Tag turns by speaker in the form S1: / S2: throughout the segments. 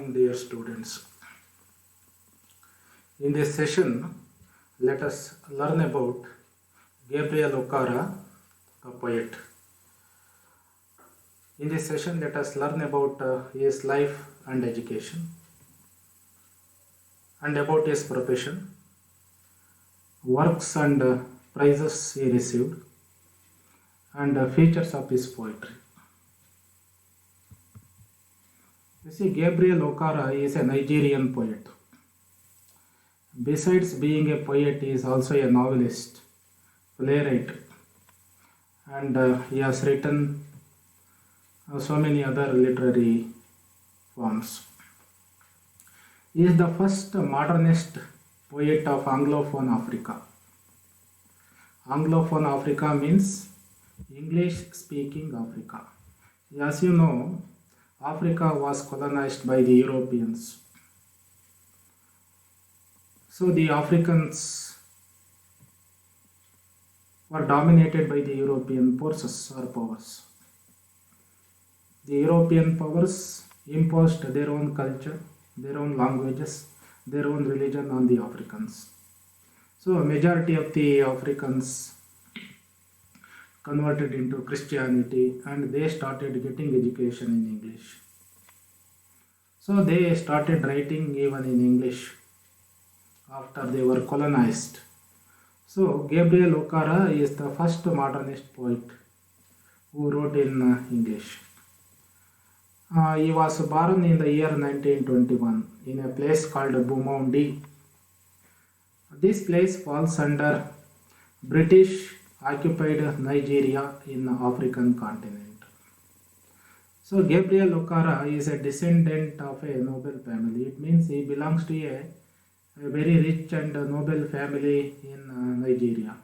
S1: Dear students, in this session, let us learn about Gabriel Okara, the poet. In this session, let us learn about his life and education, and about his profession, works and prizes he received, and features of his poetry. You see, Gabriel Okara is a Nigerian poet. Besides being a poet, he is also a novelist, playwright, and he has written so many other literary forms. He is the first modernist poet of Anglophone Africa. Anglophone Africa means English-speaking Africa. As you know, Africa was colonized by the Europeans. So the Africans were dominated by the European forces or powers. The European powers imposed their own culture, their own languages, their own religion on the Africans. So a majority of the Africans converted into Christianity and they started getting education in English. So they started writing even in English after they were colonized. So Gabriel Okara is the first modernist poet who wrote in English. He was born in the year 1921 in a place called Beaumont. This place falls under British occupied Nigeria in the African continent. So Gabriel Okara is a descendant of a noble family. It means he belongs to a very rich and noble family in Nigeria.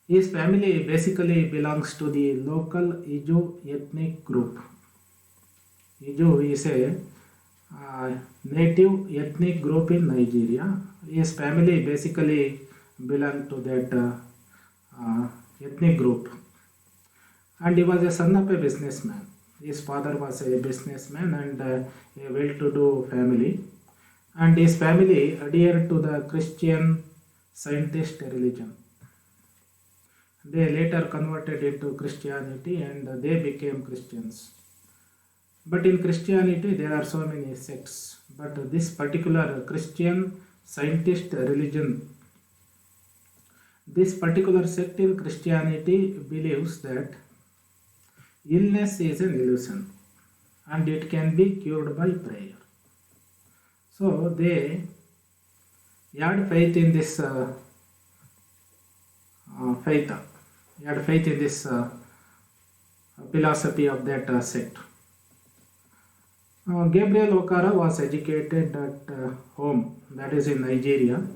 S1: His family basically belongs to the local Ijo ethnic group. Ijo is a native ethnic group in Nigeria. His family basically belonged to that ethnic group, and he was a son of a businessman. His father was a businessman and a well-to-do family, and his family adhered to the Christian Scientist religion. They later converted into Christianity and they became Christians. But in Christianity there are so many sects, but this particular Christian Scientist religion, this particular sect in Christianity believes that illness is an illusion and it can be cured by prayer. So they had faith in this philosophy of that sect. Gabriel Okara was educated at home, that is in Nigeria,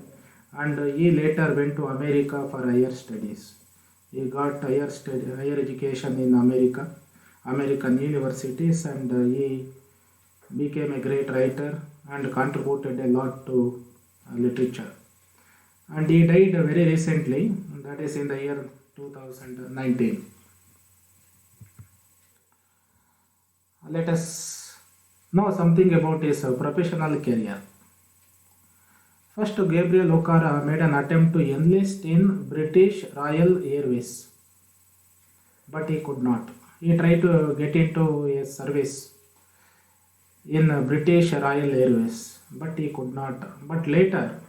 S1: and he later went to America for higher studies. He got higher education in American universities, and he became a great writer and contributed a lot to literature. And he died very recently, that is in the year 2019. Let us know something about his professional career. First, Gabriel Okara made an attempt to enlist in British Royal Airways, but he could not. He tried to get into a service in British Royal Airways, but he could not. But later,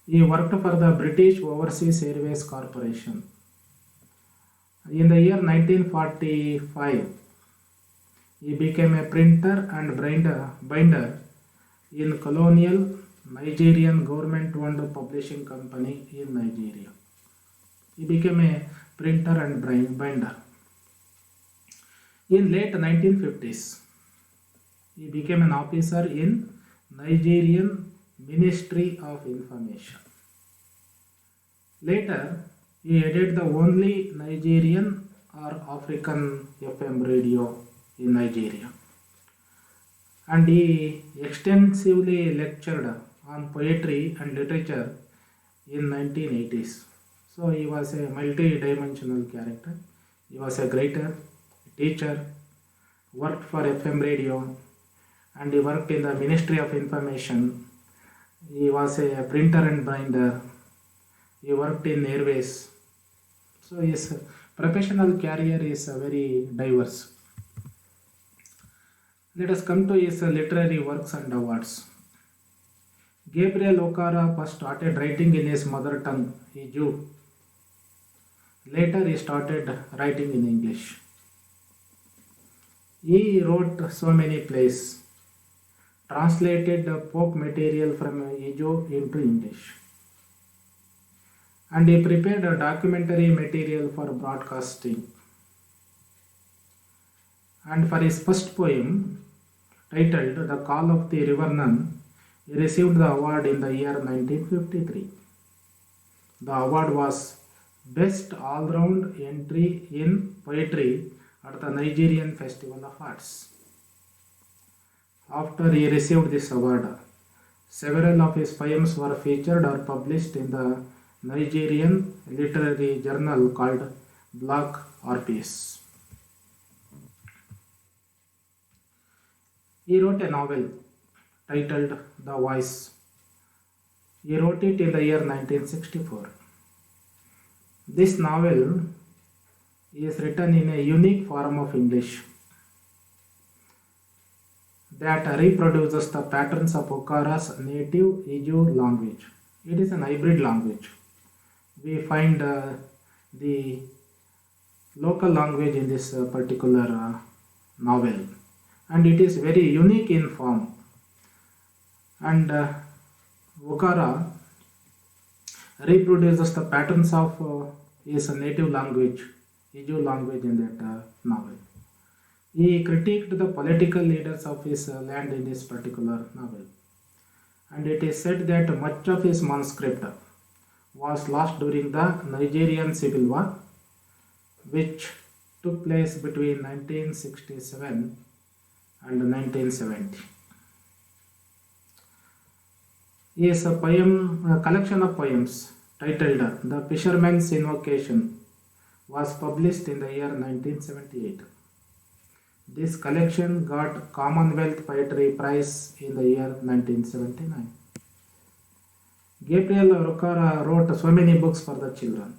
S1: he worked for the British Overseas Airways Corporation. In the year 1945, he became a printer and binder in colonial Nigerian government-owned publishing company in Nigeria. He became a printer and binder. In late 1950s, he became an officer in Nigerian Ministry of Information. Later, he headed the only Nigerian or African FM radio in Nigeria. And he extensively lectured on poetry and literature in 1980s. So he was a multi-dimensional character. He was a writer, teacher, worked for FM radio, and he worked in the Ministry of Information. He was a printer and binder. He worked in airways. So his professional career is very diverse. Let us come to his literary works and awards. Gabriel O'Hara first started writing in his mother tongue, Iju. Later he started writing in English. He wrote so many plays, translated folk material from Ijo into English, and he prepared a documentary material for broadcasting. And for his first poem, titled The Call of the River Nun, he received the award in the year 1953. The award was Best All-Round Entry in Poetry at the Nigerian Festival of Arts. After he received this award, several of his poems were featured or published in the Nigerian literary journal called Black RPS. He wrote a novel titled The Voice. He wrote it in the year 1964. This novel is written in a unique form of English that reproduces the patterns of O'Hara's native Ijo language. It is an hybrid language. We find the local language in this particular novel, and it is very unique in form. And O'Hara reproduces the patterns of his native language, Ijo language, in that novel. He critiqued the political leaders of his land in this particular novel, and it is said that much of his manuscript was lost during the Nigerian Civil War, which took place between 1967 and 1970. Is a collection of poems titled The Fisherman's Invocation was published in the year 1978. This collection got Commonwealth Poetry Prize in the year 1979. Gabriel O'Hara wrote so many books for the children.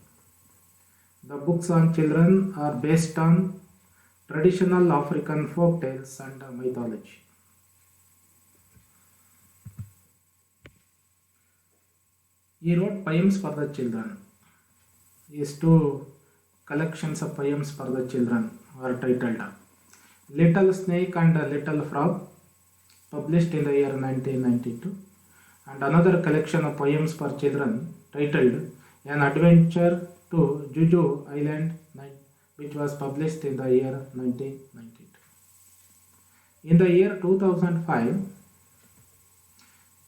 S1: The books on children are based on traditional African folk tales and mythology. He wrote poems for the children. His two collections of poems for the children are titled Little Snake and Little Frog, published in the year 1992, and another collection of poems for children titled An Adventure to Juju Island, which was published in the year 1992. In the year 2005,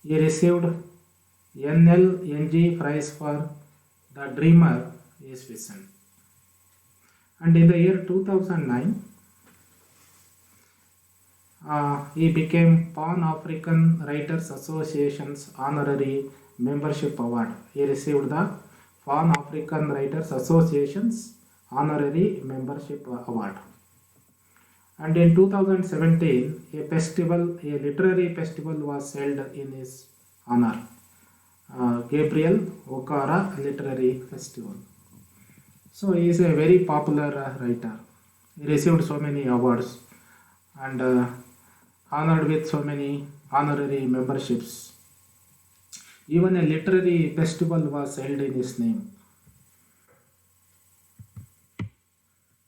S1: he received NLNG Prize for The Dreamer is Vision. And in the year 2009, he became Pan-African Writers Association's Honorary Membership Award. He received the Pan-African Writers Association's Honorary Membership Award. And in 2017, a literary festival was held in his honor. Gabriel O'Hara Literary Festival. So he is a very popular writer. He received so many awards and honored with so many honorary memberships. Even a literary festival was held in his name.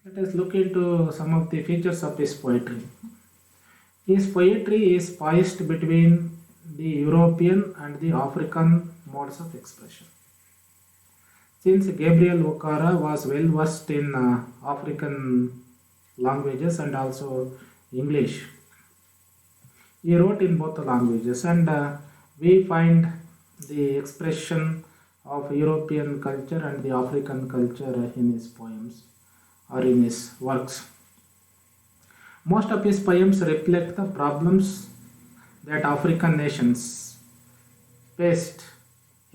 S1: Let us look into some of the features of his poetry. His poetry is poised between the European and the African modes of expression. Since Gabriel O'Hara was well versed in African languages and also English, he wrote in both the languages, and we find the expression of European culture and the African culture in his poems or in his works. Most of his poems reflect the problems that African nations faced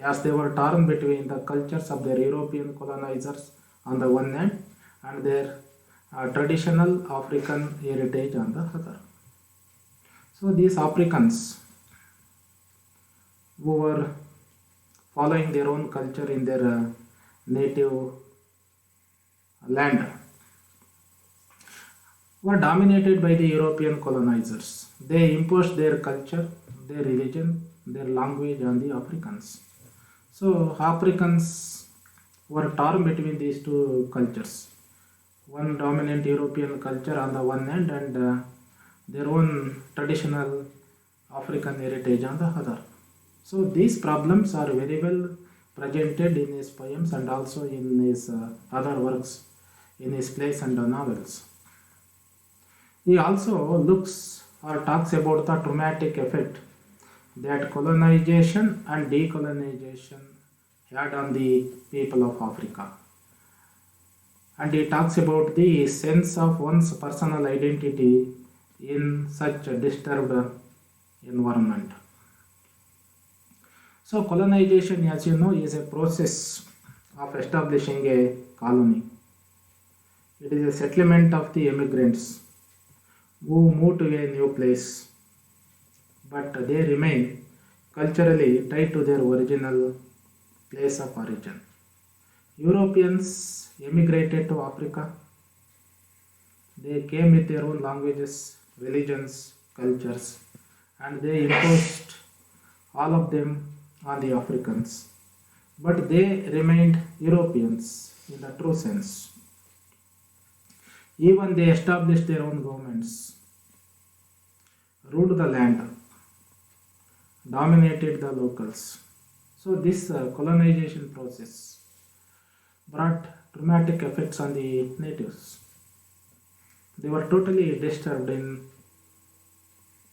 S1: as they were torn between the cultures of their European colonizers on the one hand and their traditional African heritage on the other. So these Africans who were following their own culture in their native land were dominated by the European colonizers. They imposed their culture, their religion, their language on the Africans. So Africans were torn between these two cultures. One dominant European culture on the one hand and their own traditional African heritage on the other. So these problems are very well presented in his poems and also in his other works, in his plays and novels. He also looks or talks about the traumatic effect that colonization and decolonization had on the people of Africa. And he talks about the sense of one's personal identity in such a disturbed environment. So, colonization, as you know, is a process of establishing a colony. It is a settlement of the immigrants who move to a new place, but they remain culturally tied to their original place of origin. Europeans emigrated to Africa. They came with their own languages, religions, cultures, and they imposed all of them on the Africans. But they remained Europeans in the true sense. Even they established their own governments, ruled the land, dominated the locals. So this colonization process brought dramatic effects on the natives. They were totally disturbed in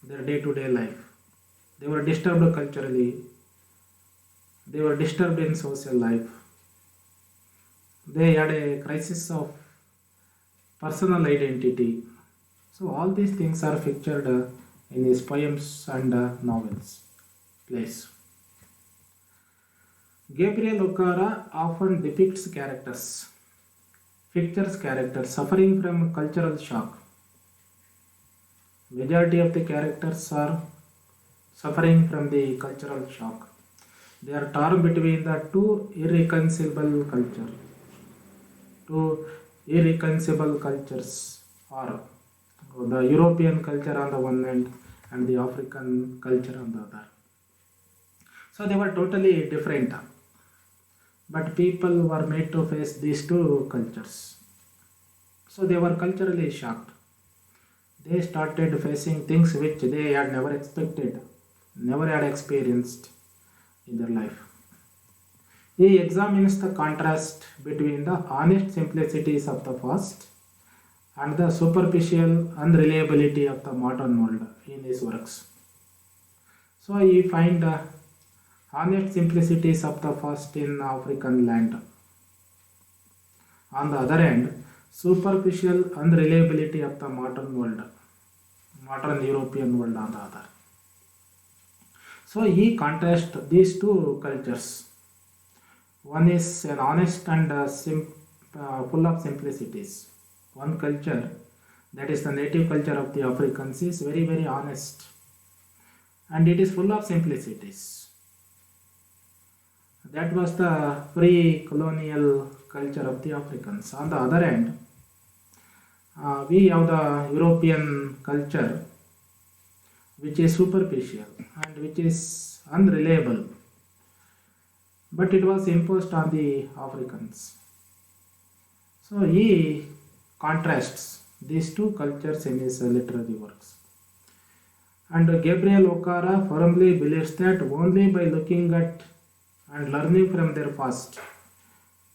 S1: their day-to-day life. They were disturbed culturally. They were disturbed in social life. They had a crisis of personal identity. So all these things are featured in his poems and novels, plays. Gabriel Okara often depicts characters, pictures characters suffering from cultural shock. Majority of the characters are suffering from the cultural shock. They are torn between the two irreconcilable cultures, or the European culture on the one hand and the African culture on the other. So they were totally different, but people were made to face these two cultures. So they were culturally shocked. They started facing things which they had never expected, never had experienced in their life. He examines the contrast between the honest simplicities of the past and the superficial unreliability of the modern world in his works. So he find honest simplicities of the past in African land. On the other hand, superficial unreliability of the modern world, modern European world on the other. So he contrasts these two cultures. One is an honest and full of simplicities. One culture, that is the native culture of the Africans, is very, very honest and it is full of simplicities. That was the pre-colonial culture of the Africans. On the other hand, we have the European culture which is superficial and which is unreliable, but it was imposed on the Africans. So he contrasts these two cultures in his literary works. And Gabriel Okara firmly believes that only by looking at and learning from their past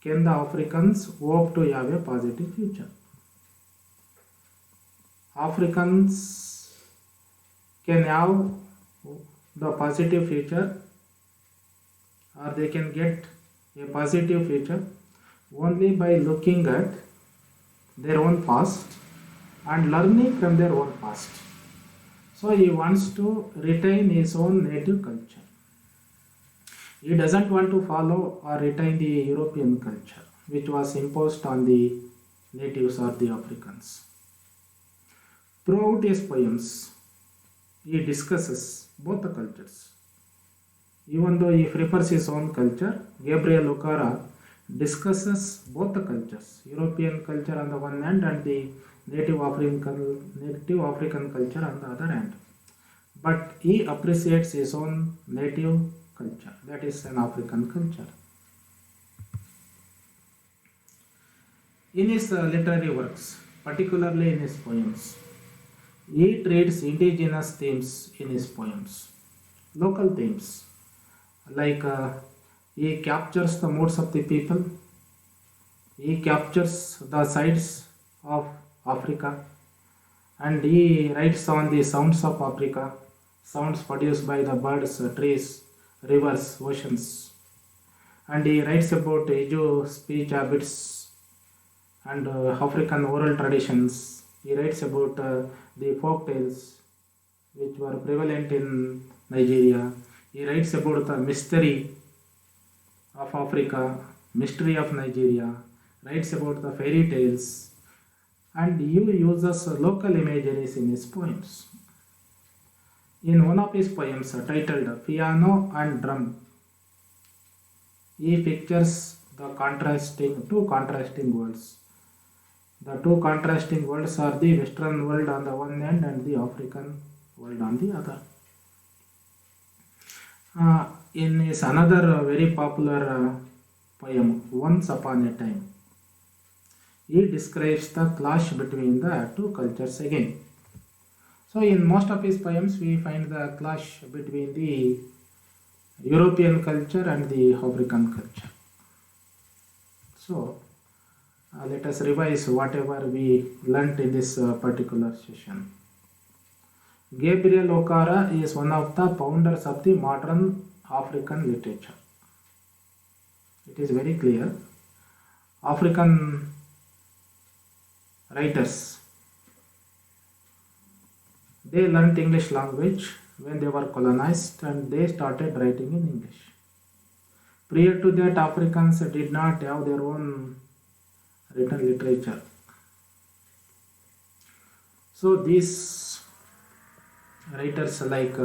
S1: can the Africans hope to have a positive future. Africans can have the positive future, or they can get a positive future only by looking at their own past and learning from their own past. So he wants to retain his own native culture. He doesn't want to follow or retain the European culture which was imposed on the natives or the Africans. Throughout his poems, He discusses both the cultures. Even though he prefers his own culture, Gabriel Okara discusses both the cultures, European culture on the one hand and the native African culture on the other hand. But he appreciates his own native culture, that is an African culture. In his literary works, particularly in his poems, he treats indigenous themes in his poems, local themes, like he captures the moods of the people, he captures the sides of Africa, and he writes on the sounds of Africa, sounds produced by the birds, trees, rivers, oceans, and he writes about Ijo speech habits and African oral traditions. He writes about the folk tales which were prevalent in Nigeria. He writes about the mystery of Africa, mystery of Nigeria, writes about the fairy tales, and he uses local imageries in his poems. In one of his poems titled Piano and Drum, he pictures the two contrasting worlds. The two contrasting worlds are the Western world on the one hand and the African world on the other. In his another very popular poem, Once Upon a Time, he describes the clash between the two cultures again. So, in most of his poems, we find the clash between the European culture and the African culture. So, let us revise whatever we learnt in this particular session. Gabriel Okara is one of the founders of the modern African literature. It is very clear. African writers, they learnt English language when they were colonized and they started writing in English. Prior to that, Africans did not have their own written literature. So these writers like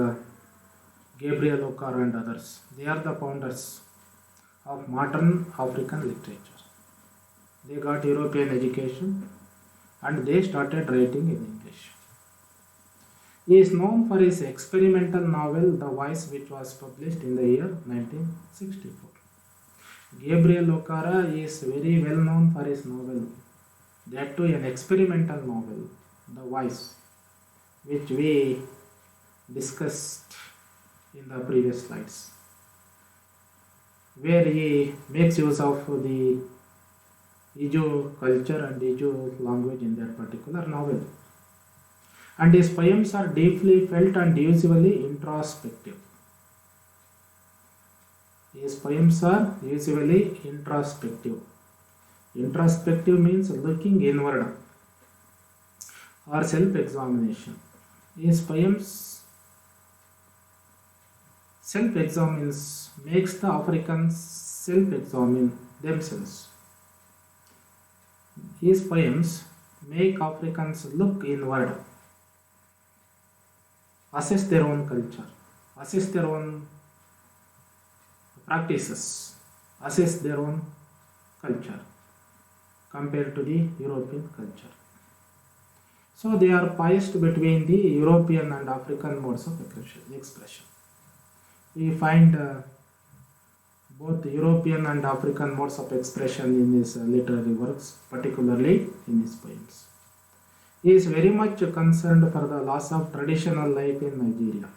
S1: Gabriel Okara and others, they are the founders of modern African literature. They got European education and they started writing in English. He is known for his experimental novel The Voice, which was published in the year 1964. Gabriel Okara is very well known for his novel, that too an experimental novel, The Voice, which we discussed in the previous slides, where he makes use of the Ijo culture and Ijo language in that particular novel. And his poems are deeply felt and usually introspective. His poems are usually introspective. Introspective means looking inward or self-examination. His poems self-examines, makes the Africans self-examine themselves. His poems make Africans look inward, assess their own culture, assess their own practices, assess their own culture compared to the European culture. So they are biased between the European and African modes of expression. We find both European and African modes of expression in his literary works, particularly in his poems. He is very much concerned for the loss of traditional life in Nigeria.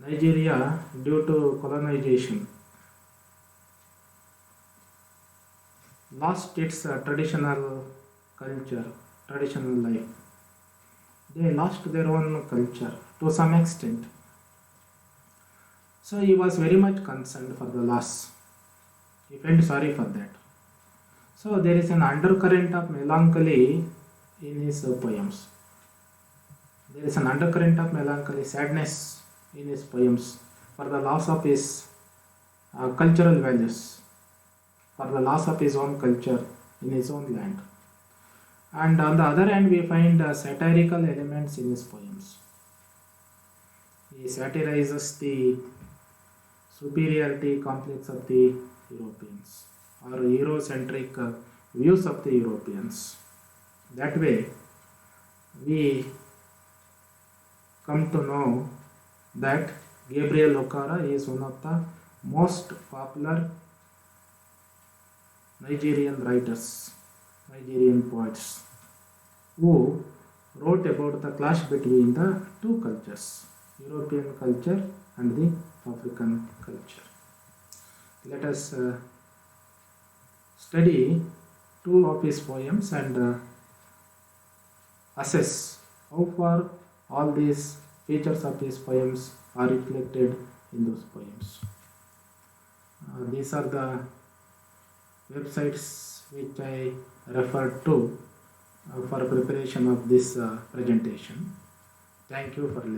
S1: Nigeria, due to colonization, lost its traditional culture, traditional life. They lost their own culture to some extent. So he was very much concerned for the loss. He felt sorry for that. So there is an undercurrent of melancholy in his poems. There is an undercurrent of melancholy, sadness in his poems for the loss of his cultural values, for the loss of his own culture in his own land. And on the other hand, we find satirical elements in his poems. He satirizes the superiority complex of the Europeans or Eurocentric views of the Europeans. That way, we come to know that Gabriel Okara is one of the most popular Nigerian writers, Nigerian poets, who wrote about the clash between the two cultures, European culture and the African culture. Let us study two of his poems and assess how far all these features of his poems are reflected in those poems. These are the websites which I referred to for preparation of this presentation. Thank you for listening.